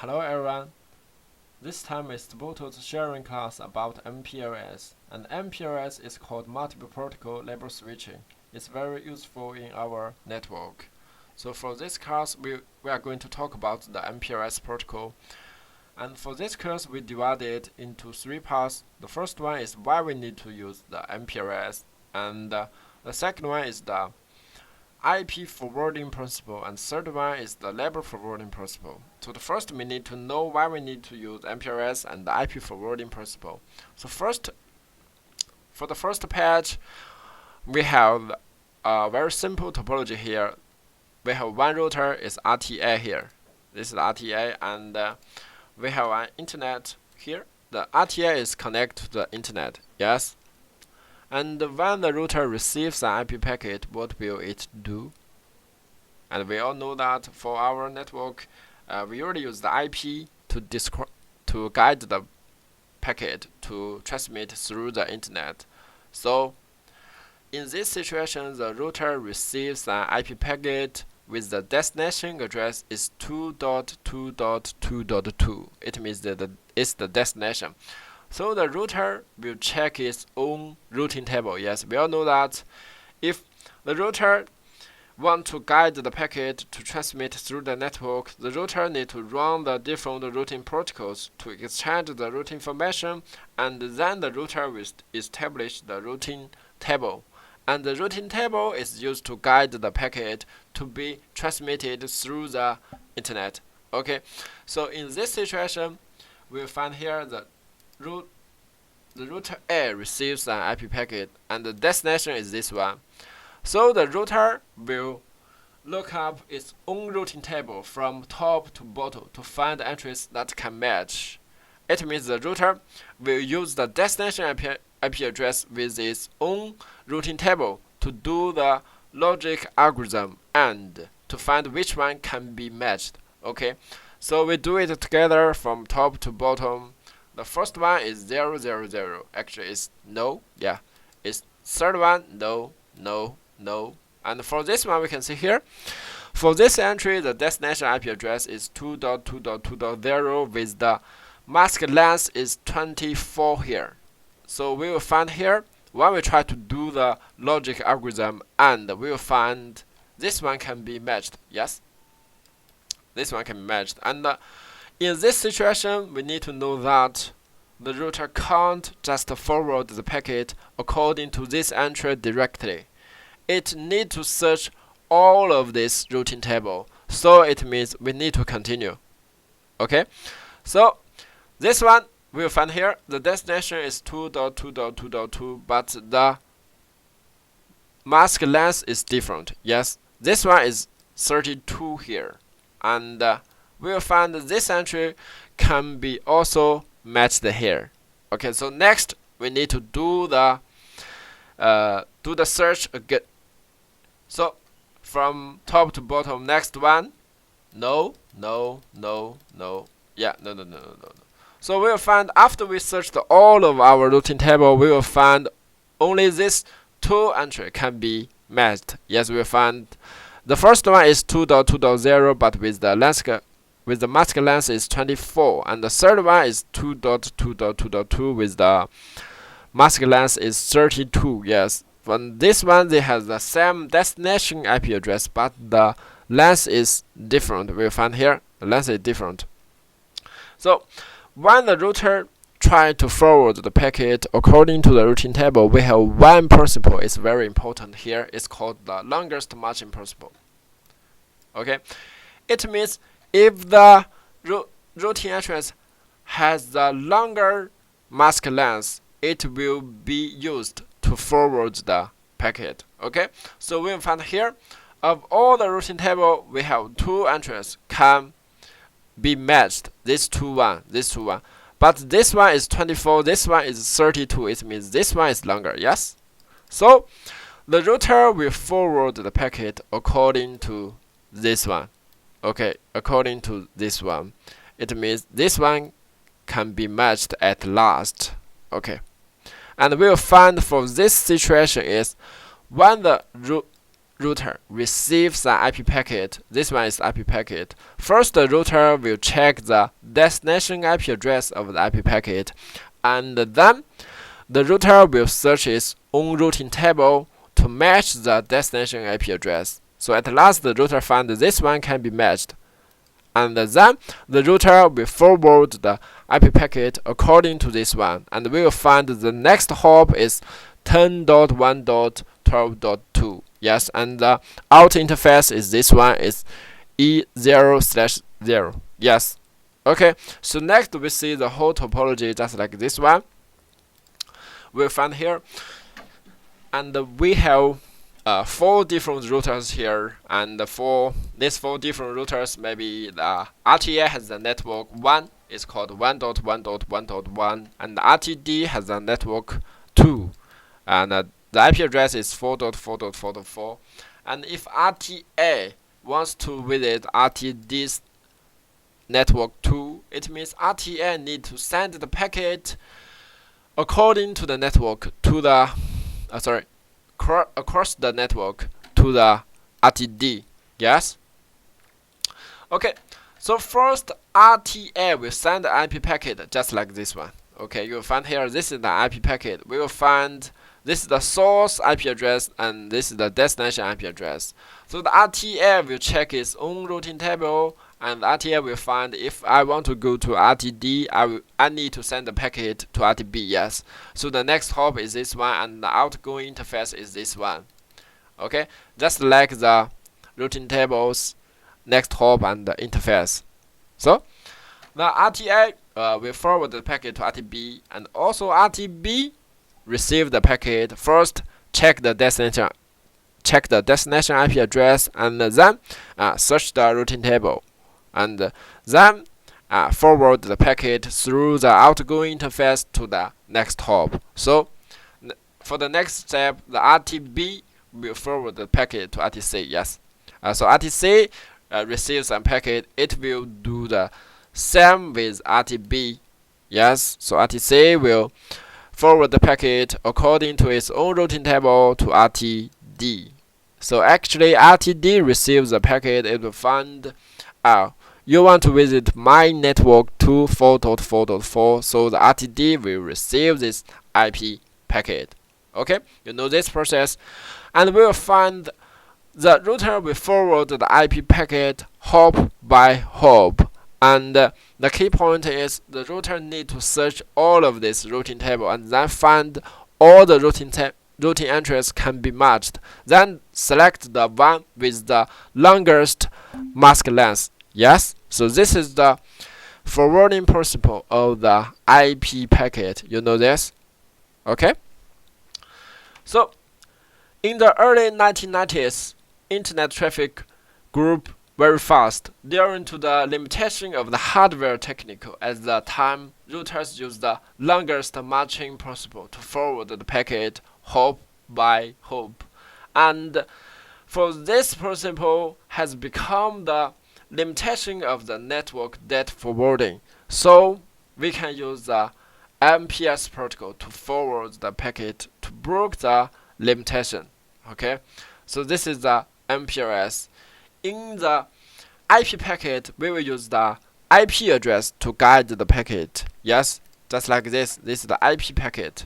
Hello everyone, this time is SPOTO's sharing class about Mpls, and Mpls is called multiple protocol label switching. It's very useful in our network. So for this class we are going to talk about the Mpls protocol, and for this class we divide it into three parts. The first one is why we need to use the Mpls, and the second one is the IP forwarding principle, and third one is the label forwarding principle. So the first we need to know why we need to use Mpls and the IP forwarding principle. So first, for the first page, we have a very simple topology here. We have one router is RTA here. This is RTA, and we have an internet here. The RTA is connected to the internet. Yes. And when the router receives an IP packet, what will it do? And we all know that for our network, we already use the IP to guide the packet to transmit through the internet. So in this situation, the router receives an IP packet with the destination address is 2.2.2.2. It means that it's the destination. So the router will check its own routing table. Yes, we all know that if the router wants to guide the packet to transmit through the network, the router needs to run the different routing protocols to exchange the routing information, and then the router will establish the routing table. And the routing table is used to guide the packet to be transmitted through the internet. Okay, so in this situation, we'll find here that the router A receives an IP packet, and the destination is this one. So the router will look up its own routing table from top to bottom to find entries that can match. It means the router will use the destination IP address with its own routing table to do the logic algorithm and to find which one can be matched. Okay, so we do it together from top to bottom. The first one is 0, 0, 0. Actually, it's no. Yeah. It's third one, no, no, no. And for this one, we can see here. For this entry, the destination IP address is 2.2.2.0 with the mask length is 24 here. So we will find here when we try to do the logic algorithm, and we will find this one can be matched. Yes. This one can be matched. And in this situation, we need to know that the router can't just forward the packet according to this entry directly. It needs to search all of this routing table. So it means we need to continue. Okay? So this one we'll find here the destination is 2.2.2.2, but the mask length is different. Yes, this one is 32 here. And we'll find this entry can be also matched here. Okay, so next we need to do the search again. So from top to bottom, next one, no, no, no, no. Yeah, no, no, no, no, no. So we will find after we searched all of our routing table, we will find only this two entry can be matched. Yes, we will find the first one is 2.2.0, but with the mask length is 24, and the third one is 2.2.2.2 with the mask length is 32. Yes, from this one they have the same destination IP address, but the length is different. We'll find here the length is different. So when the router tries to forward the packet according to the routing table, we have one principle. It's very important here. It's called the longest marching principle. Okay, it means if the routing address has the longer mask length, it will be used to forward the packet. Okay, so we will find here of all the routing table, we have two entries can be matched. This two one. But this one is 24, this one is 32. It means this one is longer. Yes. So the router will forward the packet according to this one. Okay, according to this one. It means this one can be matched at last. Okay. And we'll find for this situation is when the router receives the IP packet, this one is IP packet. First, the router will check the destination IP address of the IP packet, and then the router will search its own routing table to match the destination IP address. So at last, the router finds this one can be matched, and then the router will forward the IP packet according to this one, and we will find the next hop is 10.1.12.2. Yes, and the out interface is this one, is E0/0. Yes. Okay, so next we see the whole topology just like this one. We'll find here, and we have 4 different routers here, and for these 4 different routers, maybe the RTA has the network 1, it's called 1.1.1.1, and the RTD has the network 2, and the IP address is 4.4.4.4. And if RTA wants to visit RTD's network 2, it means RTA need to send the packet according to the network to the across the network to the RTD. Yes. Okay. So first, RTA will send the IP packet just like this one. Okay, you will find here this is the IP packet. We will find this is the source IP address and this is the destination IP address. So the RTA will check its own routing table, and the RTA will find if I want to go to RTD, I need to send the packet to RTB. Yes. So the next hop is this one, and the outgoing interface is this one. Okay, just like the routing tables, next hop and the interface. So the RTA will forward the packet to RTB, and also RTB receive the packet. First, check the destination IP address, and then search the routing table, and then forward the packet through the outgoing interface to the next hop. So for the next step, the RTB will forward the packet to RTC. Yes. So RTC receives a packet. It will do the same with RTB. Yes. So RTC will forward the packet according to its own routing table to RTD. So actually, RTD receives the packet. It will find you want to visit my network 2.4.4.4, so the RTD will receive this IP packet. Okay, you know this process, and we will find the router will forward the IP packet hop by hop, and the key point is the router need to search all of this routing table and then find all the routing entries can be matched. Then select the one with the longest mask length. Yes, so this is the forwarding principle of the IP packet. You know this? Okay. So in the early 1990s, internet traffic grew very fast. Due to the limitation of the hardware technical, at the time, routers used the longest matching principle to forward the packet hop by hop, and for this principle has become the limitation of the network data forwarding. So we can use the Mpls protocol to forward the packet to break the limitation. Okay, so this is the Mpls. In the IP packet, we will use the IP address to guide the packet. Yes, just like this. This is the IP packet.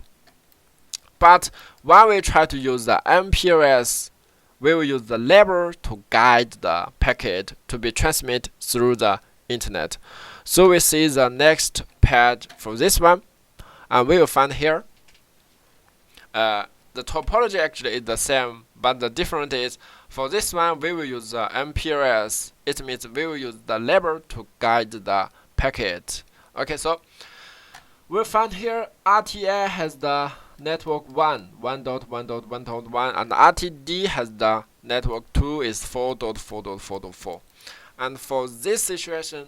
But when we try to use the Mpls, we will use the Lable to guide the packet to be transmitted through the internet. So we see the next page for this one, and we will find here the topology actually is the same, but the difference is for this one we will use the Mpls. It means we will use the Lable to guide the packet. Okay, so we'll find here RTA has the network 1.1.1.1, and RTD has the network 2 is 4.4.4.4. And for this situation,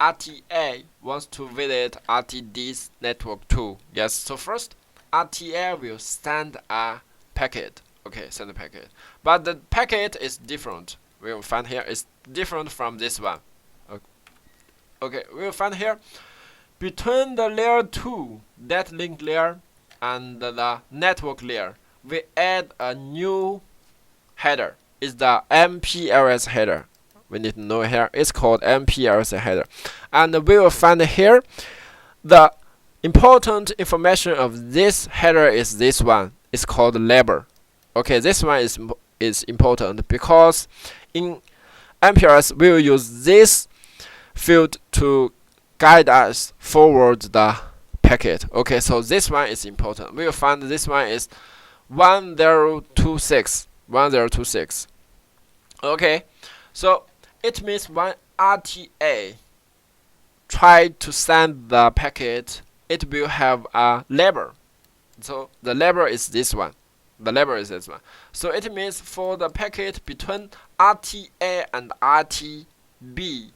RTA wants to visit RTD's network 2. Yes, so first RTA will send a packet. Okay, send a packet. But the packet is different. We will find here is different from this one. Okay, we will find here between the layer 2, that link layer, and the network layer, we add a new header. is the Mpls header. We need to know here. It's called Mpls header, and we will find here the important information of this header is this one. It's called label. Okay, this one is important because in Mpls we will use this field to guide us forward the packet. Okay, so this one is important. We will find this one is 1026. Okay, so it means when RTA try to send the packet, it will have a label. So the label is this one. So it means for the packet between RTA and RTB,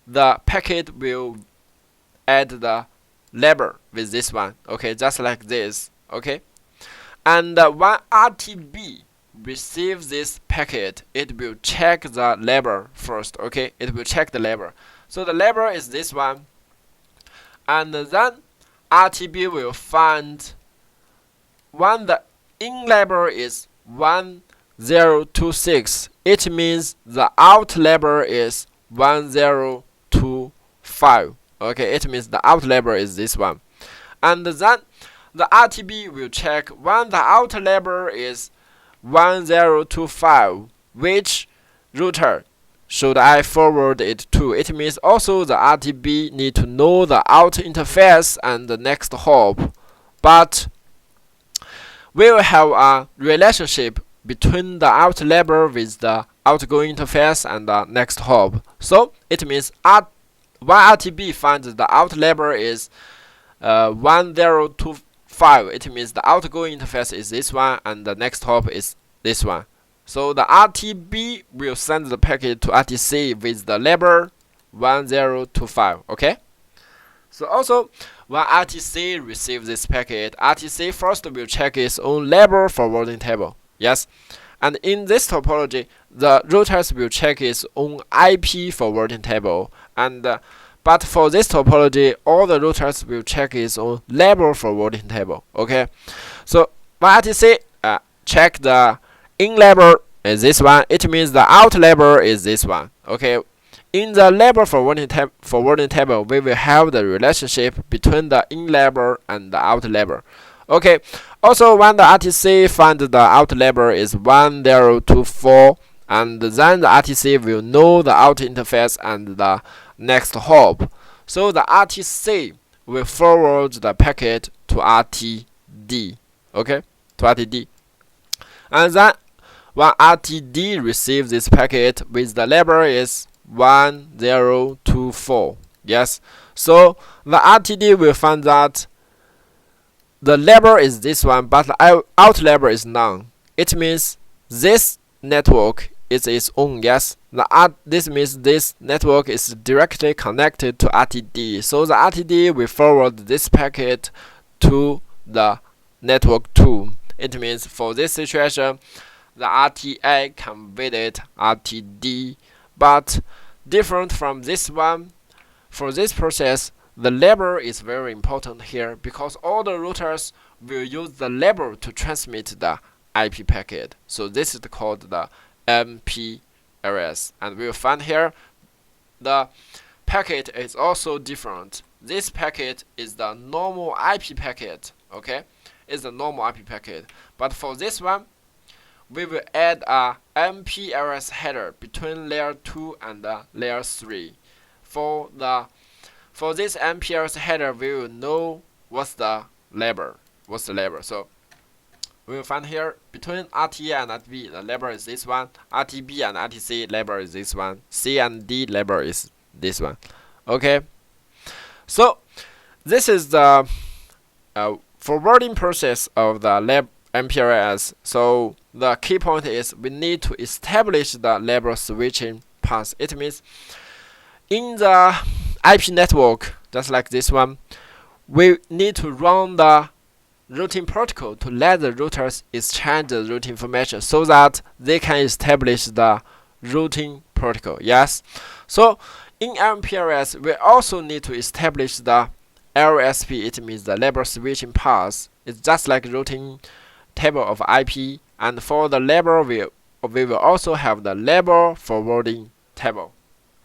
the packet will add the label with this one. Okay, just like this. Okay, and when RTB receives this packet, it will check the label first. Okay, it will check the label. So the label is this one, and then RTB will find when the in label is 1026. It means the out label is 1025. Okay, it means the out label is this one, and then the RTB will check when the out label is 1025, which router should I forward it to. It means also the RTB need to know the out interface and the next hop, but we will have a relationship between the out label with the outgoing interface and the next hop. So it means when RTB finds the out label is 1025, it means the outgoing interface is this one and the next hop is this one. So the RTB will send the packet to RTC with the label 1025. Okay, so also when RTC receives this packet, RTC first will check its own label forwarding table. Yes, and in this topology, the routers will check its own IP forwarding table, and but for this topology, all the routers will check its own label forwarding table. Okay, so when RTC check the in label is this one, it means the out label is this one. Okay, in the label forwarding table, we will have the relationship between the in label and the out label. Okay, also when the RTC finds the out label is 1024, and then the RTC will know the out interface and the next hop. So the RTC will forward the packet to RTD. Okay, to RTD, and then when RTD receives this packet with the label is 1024. Yes, so the RTD will find that the label is this one, but the out label is none. It means this network is its own. Yes, this means this network is directly connected to RTD. So the RTD will forward this packet to the network 2. It means for this situation, the RTA can visit RTD, but different from this one. For this process, the label is very important here because all the routers will use the label to transmit the IP packet. So this is called the Mpls, and we will find here the packet is also different. This packet is the normal IP packet. Okay, it's the normal IP packet, but for this one, we will add a Mpls header between layer 2 and layer 3. For this Mpls header, we will know what's the label. So we will find here between RTA and RTB, the label is this one. RTB and RTC label is this one. C and D label is this one. Okay, so this is the forwarding process of the Mpls. So the key point is we need to establish the label switching path. It means in the IP network, just like this one, we need to run the routing protocol to let the routers exchange the routing information so that they can establish the routing protocol. Yes, so in Mpls, we also need to establish the LSP. It means the label switching path. It's just like routing table of IP, and for the label we will also have the label forwarding table.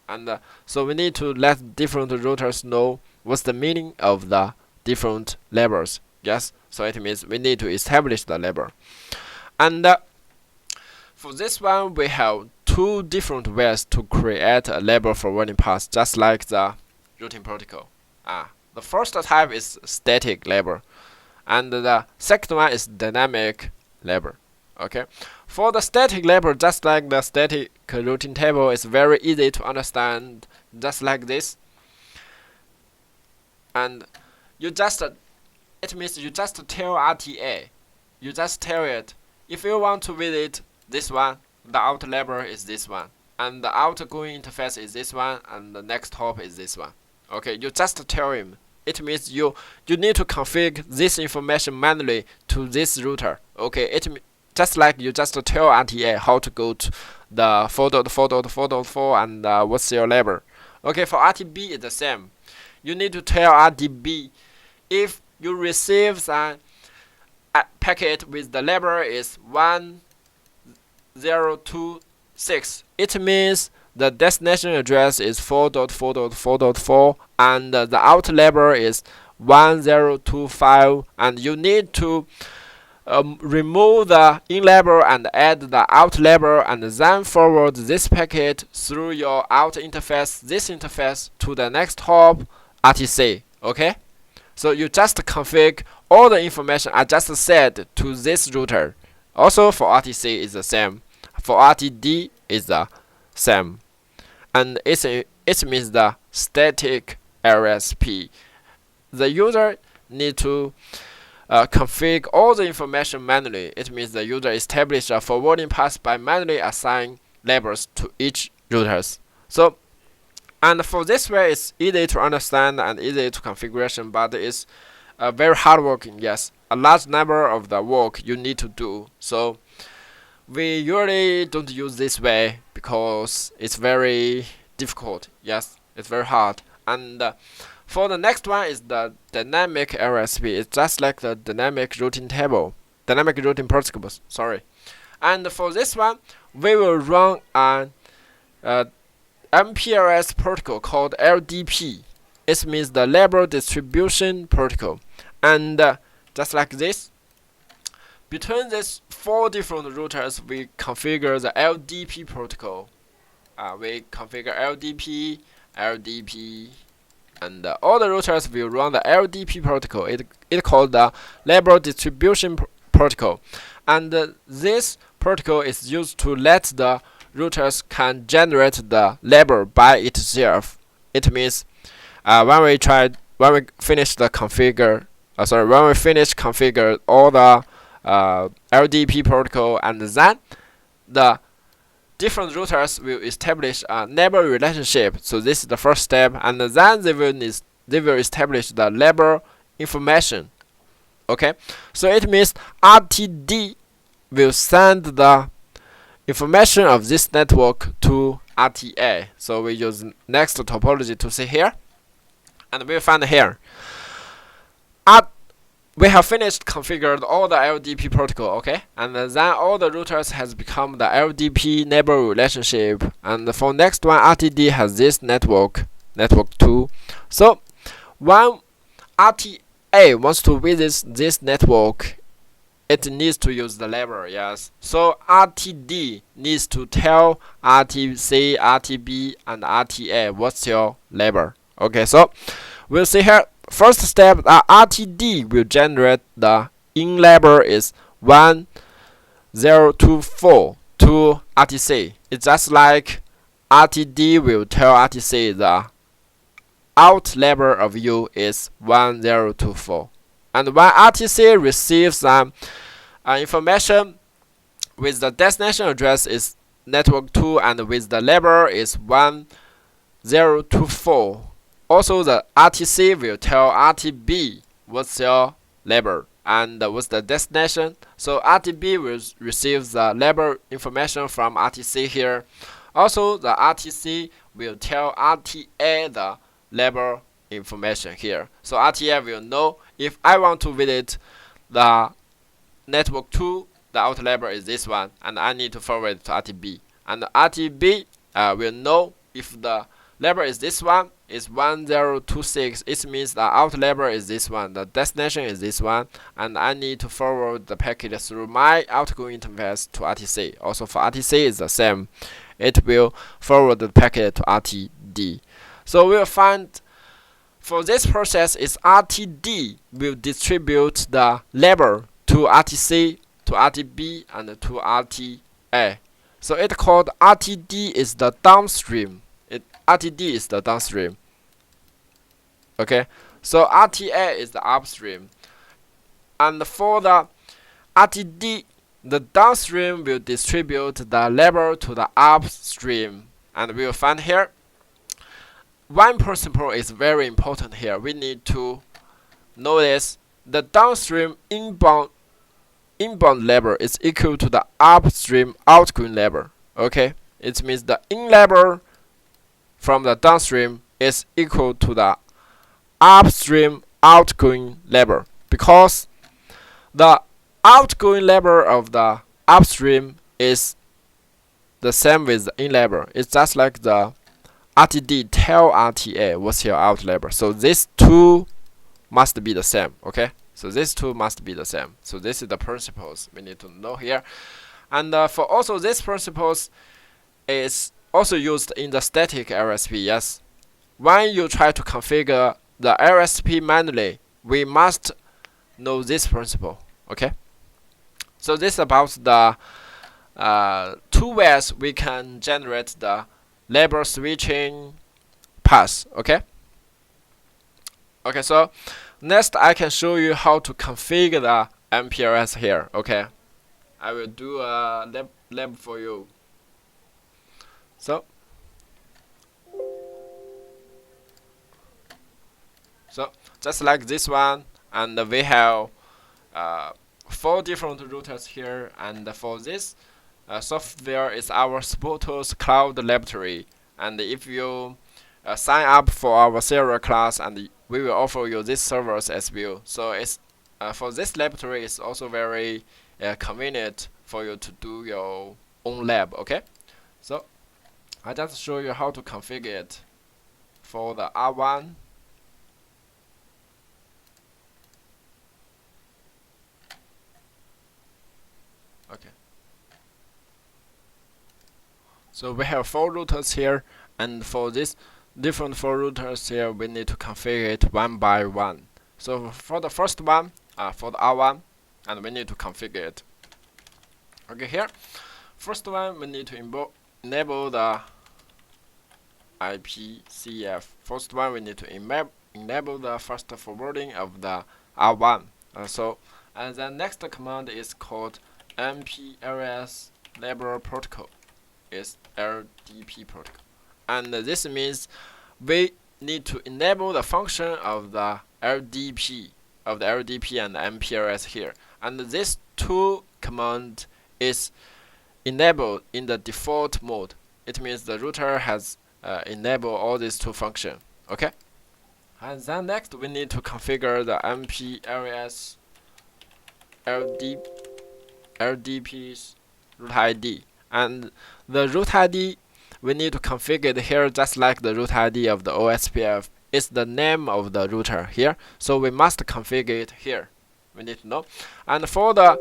And so we need to let different routers know what's the meaning of the different labels. Yes, so it means we need to establish the label. And for this one, we have two different ways to create a label forwarding path, just like the routing protocol. The first type is static label, and the second one is dynamic label. Okay, for the static label, just like the static routing table, is very easy to understand, just like this. And you just, it means you just tell RTA, you just tell it, if you want to visit this one, the out label is this one, and the outgoing interface is this one, and the next hop is this one. Okay, you just tell him. It means you need to configure this information manually to this router. Okay, just like you just tell RTA how to go to the 4.4.4.4 and what's your label. Okay, for RTB it's the same. You need to tell RTB if you receive a packet with the label is 1026. It means the destination address is 4.4.4.4 and the out label is 1025, and you need to remove the in label and add the out label, and then forward this packet through your out interface, this interface, to the next hop RTC. Okay, so you just configure all the information I just said to this router. Also for RTC is the same, for RTD is the same, and it means the static RSP. The user need to configure all the information manually. It means the user establish a forwarding path by manually assigning labels to each routers. So, and for this way, it's easy to understand and easy to configuration, but it's very hard working. Yes, a large number of the work you need to do. So we usually don't use this way because it's very difficult. Yes, it's very hard. And for the next one is the dynamic RSP. It's just like the dynamic routing table, dynamic routing protocol. Sorry. And for this one, we will run an Mpls protocol called LDP. It means the label distribution protocol. And just like this, between these four different routers, we configure the LDP protocol. We configure LDP, and all the routers will run the LDP protocol. It called the label distribution protocol, and this protocol is used to let the routers can generate the label by itself. It means when we finish configure all the LDP protocol, and then the different routers will establish a label relationship. So this is the first step, and then they will establish the label information. Okay, so it means RTD will send the information of this network to RTA. So we use next topology to see here, and we'll find here. We have finished configured all the LDP protocol, okay? And then all the routers has become the LDP label relationship. And for next one, RTD has this network 2. So when RTA wants to visit this network, it needs to use the label, yes. So RTD needs to tell RTC, RTB, and RTA what's your label. Okay, so we'll see here. First step, RTD will generate the in label is 1024 to RTC. It's just like RTD will tell RTC the out label of you is 1024. And when RTC receives information with the destination address is network 2 and with the label is 1024. Also, the RTC will tell RTB what's your label and what's the destination. So RTB will receive the label information from RTC here. Also, the RTC will tell RTA the label information here. So RTA will know if I want to visit the network 2, the out label is this one, and I need to forward it to RTB. And RTB will know if the label is this one, is 1026. It means the out label is this one, the destination is this one, and I need to forward the packet through my outgoing interface to RTC. Also for RTC is the same. It will forward the packet to RTD. So we'll find for this process is RTD will distribute the label to RTC, to RTB, and to RTA. So it called RTD is the downstream. RTD is the downstream. Okay, so RTA is the upstream. And for the RTD, the downstream will distribute the label to the upstream. And we will find here, one principle is very important here. We need to notice the downstream inbound label is equal to the upstream outgoing label. Okay, it means the in label from the downstream is equal to the upstream outgoing label, because the outgoing label of the upstream is the same with the in label. It's just like the RTD tell RTA what's your out label. So these two must be the same. Okay, so these two must be the same. So this is the principles we need to know here. And for also these principles is also used in the static LSP. Yes, when you try to configure the LSP manually, we must know this principle. Okay, so this is about the two ways we can generate the label switching path. Okay, so next I can show you how to configure the Mpls here. Okay, I will do a lab for you. So just like this one, and we have 4 different routers here, and for this software is our SPOTO Cloud Laboratory. And if you sign up for our serial class, and we will offer you these servers as well. So it's for this laboratory, it's also very convenient for you to do your own lab. Okay, so I just show you how to configure it for the R1. Okay, so we have 4 routers here, and for this different 4 routers here, we need to configure it one by one. So for the first one, for the R1, and we need to configure it. Okay, here, first one we need to enable the IPCF. First one we need to enable the fast forwarding of the R1. And the next command is called Mpls Lable protocol. It's LDP protocol, and this means we need to enable the function of the LDP and the Mpls here. And this 2 command is enabled in the default mode. It means the router has enabled all these 2 functions. Okay, and then next we need to configure the Mpls LDP's root ID, and the root ID we need to configure it here just like the root ID of the OSPF. It's the name of the router here, so we must configure it here. We need to know. And for the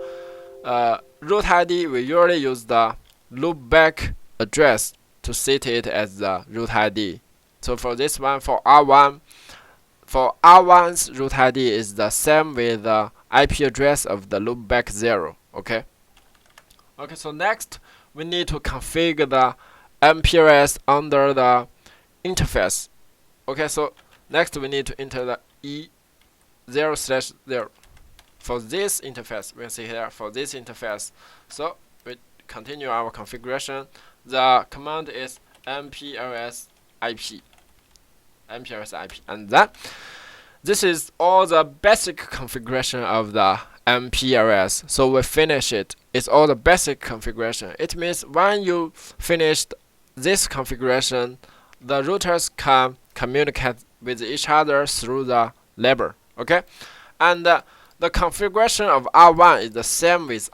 root ID, we usually use the loopback address to set it as the root ID. So for this one, for R1's root ID is the same with the IP address of the loopback 0. Okay, so next we need to configure the Mpls under the interface. Okay, so next we need to enter the E0/0 for this interface. We can see here for this interface. So we continue our configuration. The command is Mpls IP, and then this is all the basic configuration of the Mpls. So we finish it. It's all the basic configuration. It means when you finished this configuration, the routers can communicate with each other through the label. Okay, and the configuration of R1 is the same with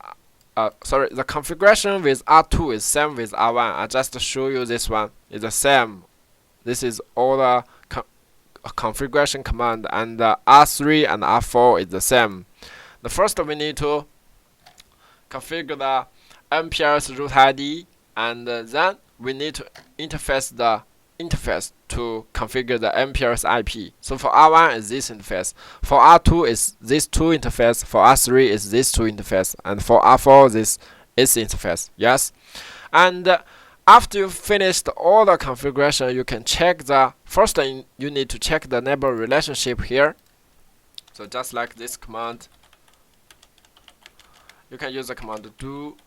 the configuration with R2 is same with R1. I just show you this one is the same. This is all the configuration command, and R3 and R4 is the same. The first we need to configure the Mpls root ID, and then we need to interface the interface to configure the Mpls IP. So for R1 is this interface, for R2 is this two interface, for R3 is this two interface, and for R4 this is interface. Yes, and after you finished all the configuration, you can check the first thing you need to check the neighbor relationship here. So just like this command, you can use the command do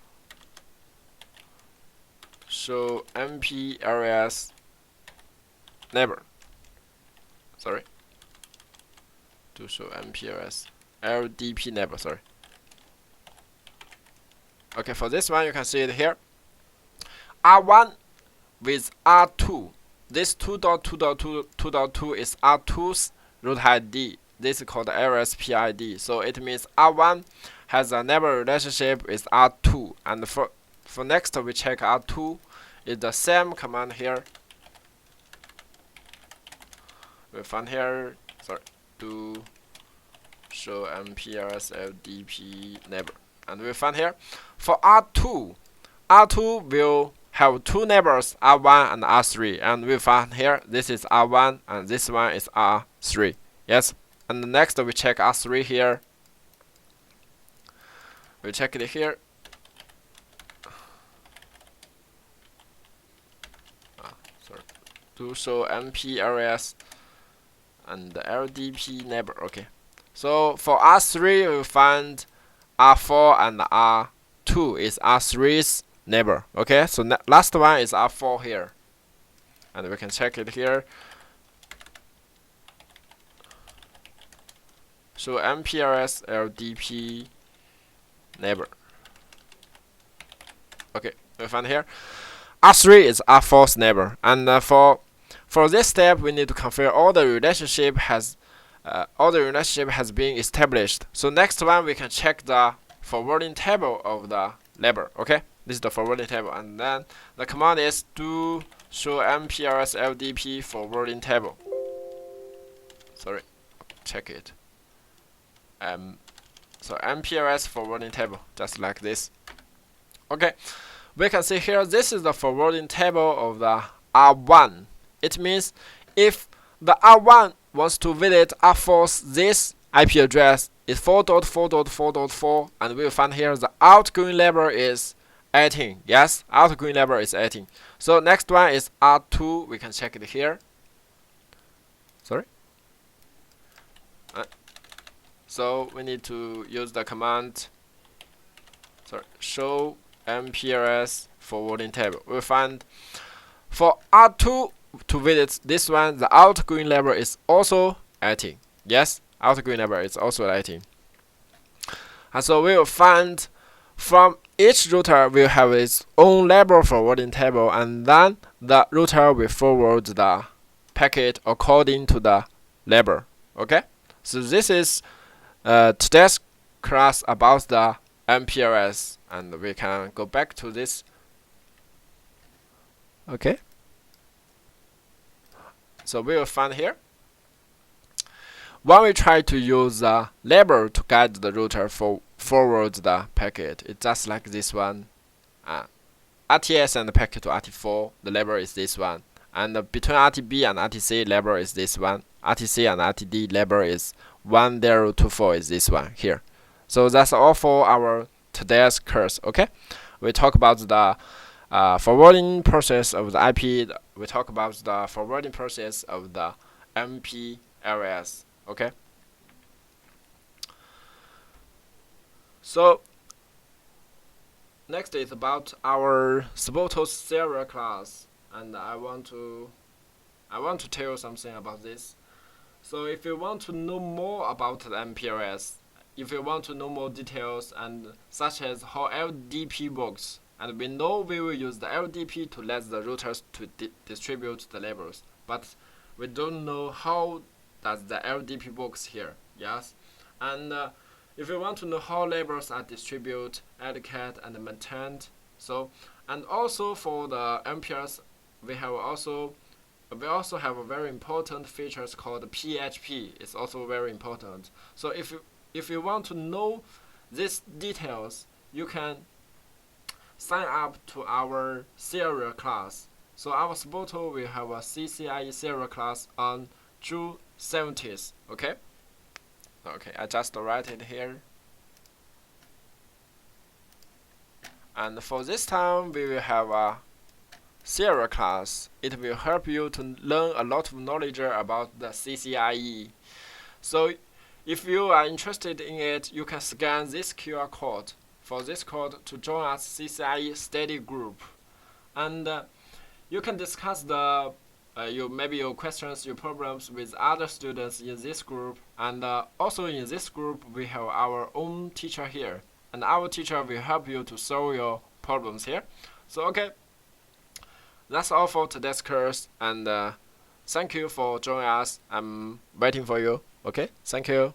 show Mpls neighbor. Sorry, to show Mpls LDP neighbor. Sorry. Okay, for this one you can see it here. R1 with R2. This 2.2.2.2 is R2's root ID. This is called LSPID. So it means R1 has a neighbor relationship with R2. And for next we check R2 is the same command here. We find here, sorry, to show Mpls LDP neighbor. And we find here for R2 will have two neighbors, R1 and R3, and we find here this is R1 and this one is R3. Yes, and next we check R3 here. We check it here. Sorry, to show Mpls and the LDP neighbor. Okay, so for R3 we find R4 and R2 is R3's neighbor. Okay, so last one is R4 here, and we can check it here. So Mpls LDP neighbor. Okay, we find here R3 is R4's neighbor, and for this step we need to confirm all the relationship has been established. So next one we can check the forwarding table of the Lable. Okay, this is the forwarding table, and then the command is do show Mpls LDP forwarding table. Sorry, check it. So Mpls forwarding table, just like this. Okay, we can see here this is the forwarding table of the R1. It means if the R1 wants to visit R4's this IP address is 4.4.4.4, and we'll find here the outgoing label is 18. Yes, outgoing label is 18. So next one is R2. We can check it here. Sorry. So we need to use the command. Sorry, show Mpls forwarding table. We'll find for R2 to visit this one, the outgoing label is also 18. Yes, outgoing label is also 18. And so we will find from each router will have its own label forwarding table, and then the router will forward the packet according to the label. Okay, so this is today's class about the Mpls, and we can go back to this. Okay, so we will find here when we try to use the label to guide the router forward the packet, it's just like this one. RTS and the packet to RT4, the label is this one, and between RTB and RTC label is this one. RTC and RTD label is 1024 is this one here. So that's all for our today's course. Okay, we talk about the forwarding process of the IP. We talk about the forwarding process of the Mpls. Okay, so next is about our SPOTO serial class, and I want to tell you something about this. So if you want to know more about the Mpls, if you want to know more details and such as how LDP works, and we know we will use the LDP to let the routers to distribute the labels, but we don't know how does the LDP works here. Yes, and if you want to know how labels are distributed, allocated, and maintained, and also for the Mpls, we also have a very important features called PHP. It's also very important. So if you want to know these details, you can sign up to our serial class. So our SPOTO will have a CCIE serial class on June 17th. Okay, I just write it here. And for this time, we will have a serial class. It will help you to learn a lot of knowledge about the CCIE. So if you are interested in it, you can scan this QR code for this code to join us CCIE study group. And you can discuss the your questions, your problems with other students in this group. And also in this group, we have our own teacher here. And our teacher will help you to solve your problems here. So okay, that's all for today's course, and thank you for joining us. I'm waiting for you. Okay, thank you.